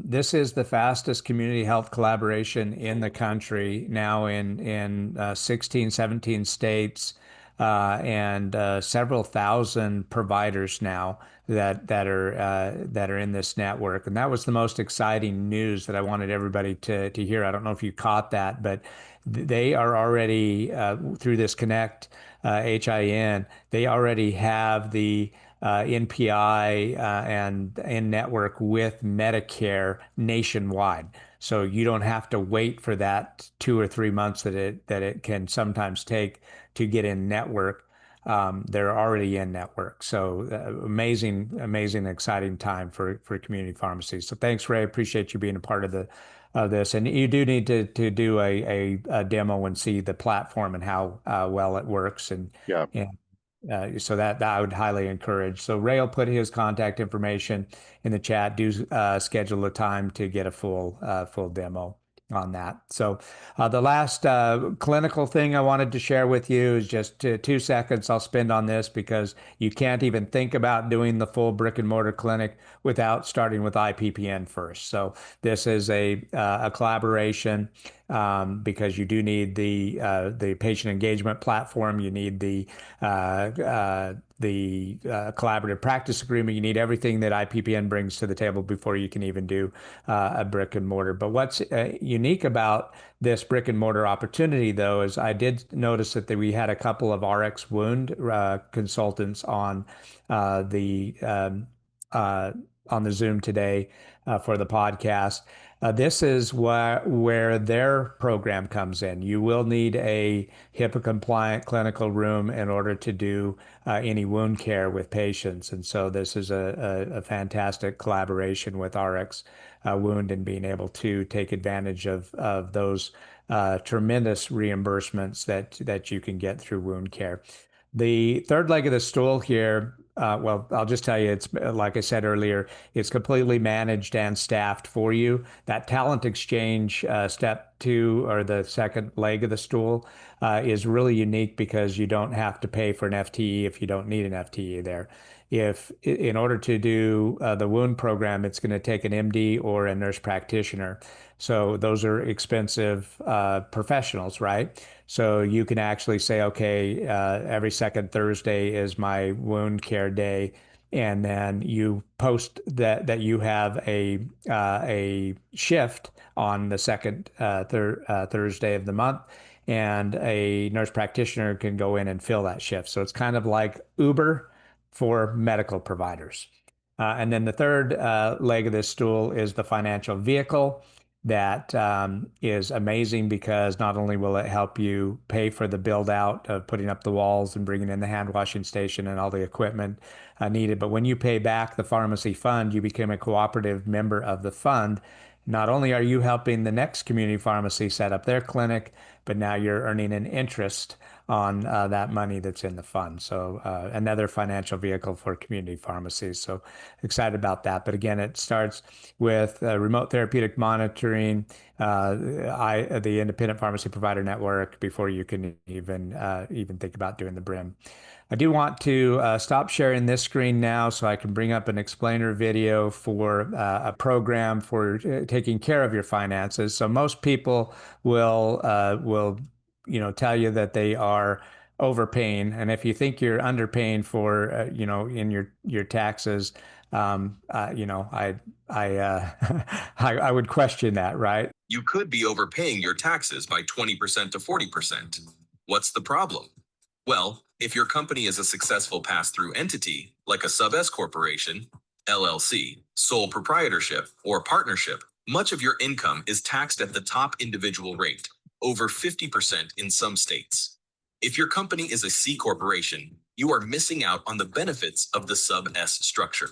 this is the fastest community health collaboration in the country now in 16, 17 states, and several thousand providers now that are in this network. And that was the most exciting news that I wanted everybody to hear. I don't know if you caught that, but they are already through this Connect HIN, they already have the NPI and in network with Medicare nationwide. So you don't have to wait for that 2 or 3 months that it can sometimes take to get in network. They're already in network. So amazing, exciting time for community pharmacies. So thanks, Ray. Appreciate you being a part of this. And you do need to do a demo and see the platform and how well it works. And so that I would highly encourage. So Ray will put his contact information in the chat. Do schedule a time to get a full demo on that. So the last clinical thing I wanted to share with you is just 2 seconds I'll spend on this, because you can't even think about doing the full brick and mortar clinic without starting with IPPN first. So this is a collaboration because you do need the patient engagement platform, you need the collaborative practice agreement, you need everything that IPPN brings to the table before you can even do a brick and mortar. But what's unique about this brick and mortar opportunity, though, is I did notice that we had a couple of RX wound consultants on the Zoom today for the podcast. This is where their program comes in. You will need a HIPAA compliant clinical room in order to do any wound care with patients. And so this is a fantastic collaboration with RX Wound and being able to take advantage of those tremendous reimbursements that you can get through wound care. The third leg of the stool here, well, I'll just tell you, it's like I said earlier, it's completely managed and staffed for you. That talent exchange step 2, or the second leg of the stool, is really unique because you don't have to pay for an FTE if you don't need an FTE there. If in order to do the wound program, it's going to take an MD or a nurse practitioner. So those are expensive professionals, right? So you can actually say, okay, every second Thursday is my wound care day, and then you post that you have a shift on the second Thursday of the month, and a nurse practitioner can go in and fill that shift. So it's kind of like Uber for medical providers. And then the third leg of this stool is the financial vehicle. That is amazing because not only will it help you pay for the build out of putting up the walls and bringing in the hand washing station and all the equipment needed, but when you pay back the pharmacy fund, you become a cooperative member of the fund. Not only are you helping the next community pharmacy set up their clinic, but now you're earning an interest on that money that's in the fund. So another financial vehicle for community pharmacies. So excited about that. But again, it starts with remote therapeutic monitoring, the independent pharmacy provider network before you can even think about doing the BRIM. I do want to stop sharing this screen now so I can bring up an explainer video for a program for taking care of your finances. So most people will tell you that they are overpaying, and if you think you're underpaying for in your taxes, I I would question that, right? You could be overpaying your taxes by 20% to 40%. What's the problem? Well, if your company is a successful pass-through entity, like a sub-S corporation, LLC, sole proprietorship, or partnership, much of your income is taxed at the top individual rate, over 50% in some states. If your company is a C corporation, you are missing out on the benefits of the sub-S structure.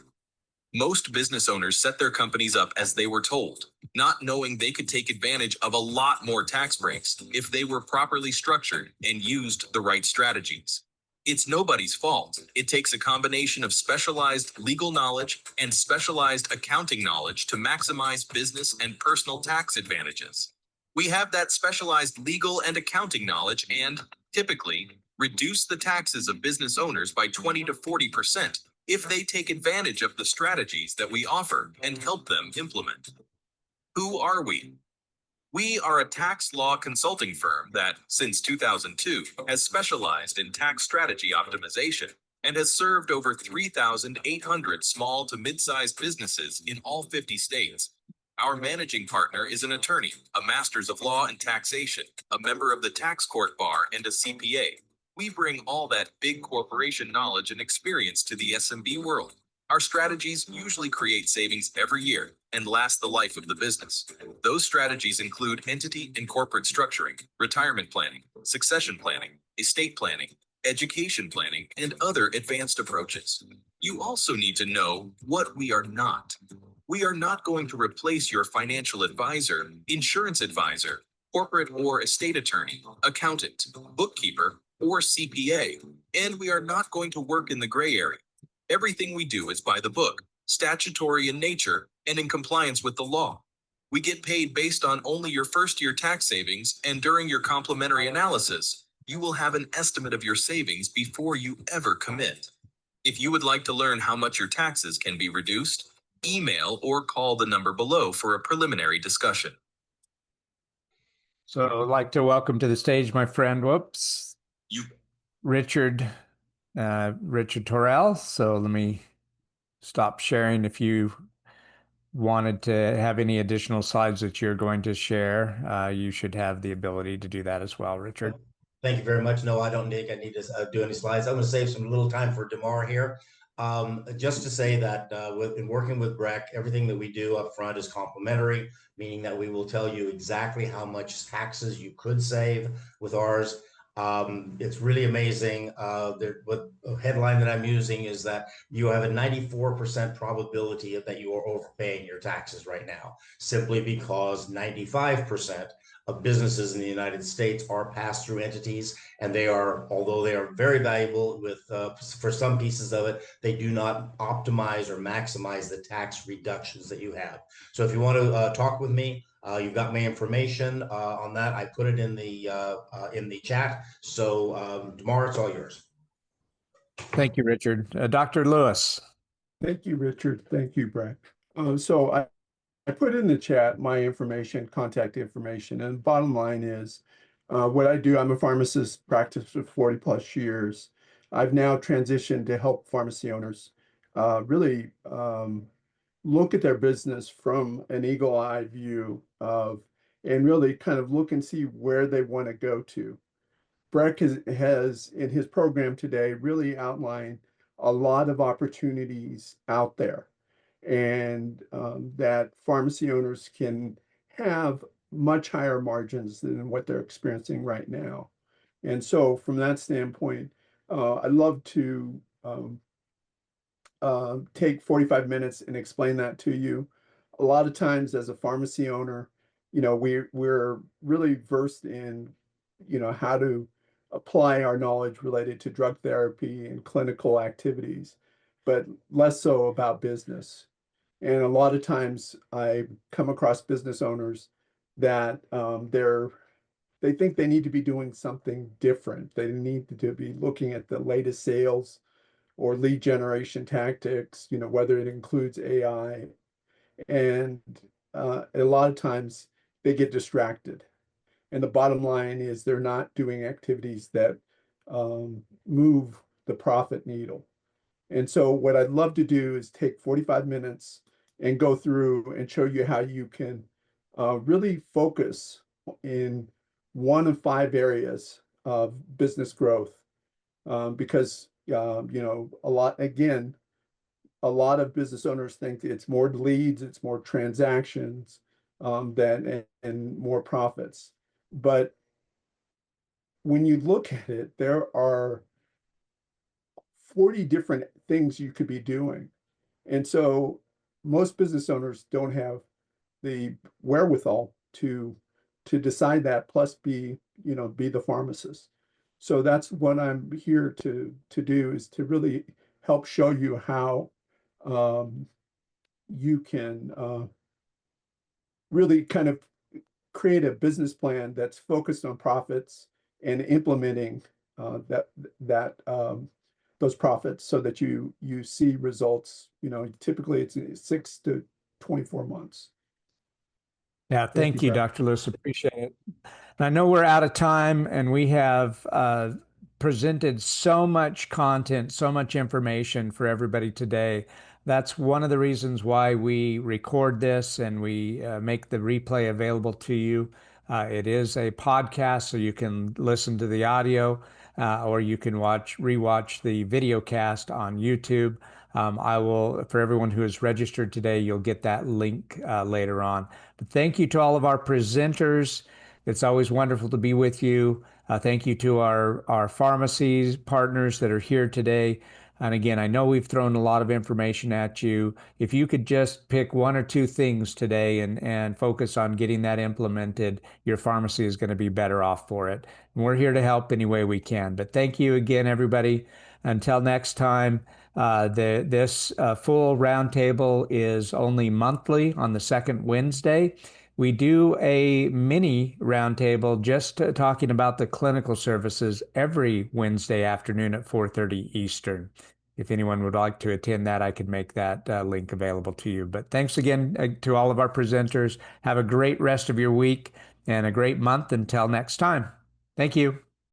Most business owners set their companies up as they were told, not knowing they could take advantage of a lot more tax breaks if they were properly structured and used the right strategies. It's nobody's fault. It takes a combination of specialized legal knowledge and specialized accounting knowledge to maximize business and personal tax advantages. We have that specialized legal and accounting knowledge and, typically, reduce the taxes of business owners by 20 to 40%. If they take advantage of the strategies that we offer and help them implement. Who are we? We are a tax law consulting firm that, since 2002, has specialized in tax strategy optimization and has served over 3,800 small to mid-sized businesses in all 50 states. Our managing partner is an attorney, a master's of law and taxation, a member of the tax court bar, and a CPA. We bring all that big corporation knowledge and experience to the SMB world. Our strategies usually create savings every year and last the life of the business. Those strategies include entity and corporate structuring, retirement planning, succession planning, estate planning, education planning, and other advanced approaches. You also need to know what we are not. We are not going to replace your financial advisor, insurance advisor, corporate or estate attorney, accountant, bookkeeper, or CPA, and we are not going to work in the gray area. Everything we do is by the book, statutory in nature, and in compliance with the law. We get paid based on only your first-year tax savings, and during your complementary analysis, you will have an estimate of your savings before you ever commit. If you would like to learn how much your taxes can be reduced, email or call the number below for a preliminary discussion. So I'd like to welcome to the stage my friend, Richard, Richard Torrell. So let me stop sharing. If you wanted to have any additional slides that you're going to share, you should have the ability to do that as well, Richard. Thank you very much. No, I don't, Nick. I need to do any slides. I'm going to save some little time for Demar here. Just to say that in working with Breck, everything that we do up front is complimentary, meaning that we will tell you exactly how much taxes you could save with ours. It's really amazing. What headline that I'm using is that you have a 94% probability that you are overpaying your taxes right now, simply because 95% of businesses in the United States are pass-through entities, and they are, although they are very valuable with for some pieces of it, they do not optimize or maximize the tax reductions that you have. So if you want to talk with me, you've got my information on that. I put it in the chat. So Demar, it's all yours. Thank you, Richard. Dr. Lewis. Thank you, Richard. Thank you, Brett. I put in the chat my information, contact information, and bottom line is what I do. I'm a pharmacist, practiced for 40 plus years. I've now transitioned to help pharmacy owners really look at their business from an eagle-eye view of, and really kind of look and see where they want to go to. Breck has in his program today really outlined a lot of opportunities out there, and that pharmacy owners can have much higher margins than what they're experiencing right now. And so from that standpoint, I'd love to take 45 minutes and explain that to you. A lot of times as a pharmacy owner, we're really versed in, how to apply our knowledge related to drug therapy and clinical activities, but less so about business. And a lot of times I come across business owners that they think they need to be doing something different. They need to be looking at the latest sales or lead generation tactics, whether it includes AI. And a lot of times they get distracted. And the bottom line is they're not doing activities that move the profit needle. And so what I'd love to do is take 45 minutes and go through and show you how you can really focus in one of 5 areas of business growth. Because, a lot of business owners think it's more leads, it's more transactions and more profits. But when you look at it, there are 40 different things you could be doing. And so most business owners don't have the wherewithal to decide that, plus be the pharmacist. So that's what I'm here to do, is to really help show you how you can really kind of create a business plan that's focused on profits and implementing those profits so that you see results. Typically it's 6 to 24 months. Yeah, thank you, Dr. Lewis. Appreciate it. And I know we're out of time, and we have presented so much content, so much information for everybody today. That's one of the reasons why we record this and we make the replay available to you. It is a podcast, so you can listen to the audio or you can rewatch the video cast on YouTube. I will, for everyone who is registered today, you'll get that link later on. But thank you to all of our presenters. It's always wonderful to be with you. Thank you to our pharmacies partners that are here today. And again, I know we've thrown a lot of information at you. If you could just pick 1 or 2 things today and focus on getting that implemented, your pharmacy is going to be better off for it. And we're here to help any way we can. But thank you again, everybody. Until next time, this full roundtable is only monthly on the 2nd Wednesday. We do a mini roundtable just talking about the clinical services every Wednesday afternoon at 4:30 Eastern. If anyone would like to attend that, I could make that link available to you. But thanks again to all of our presenters. Have a great rest of your week, and a great month until next time. Thank you.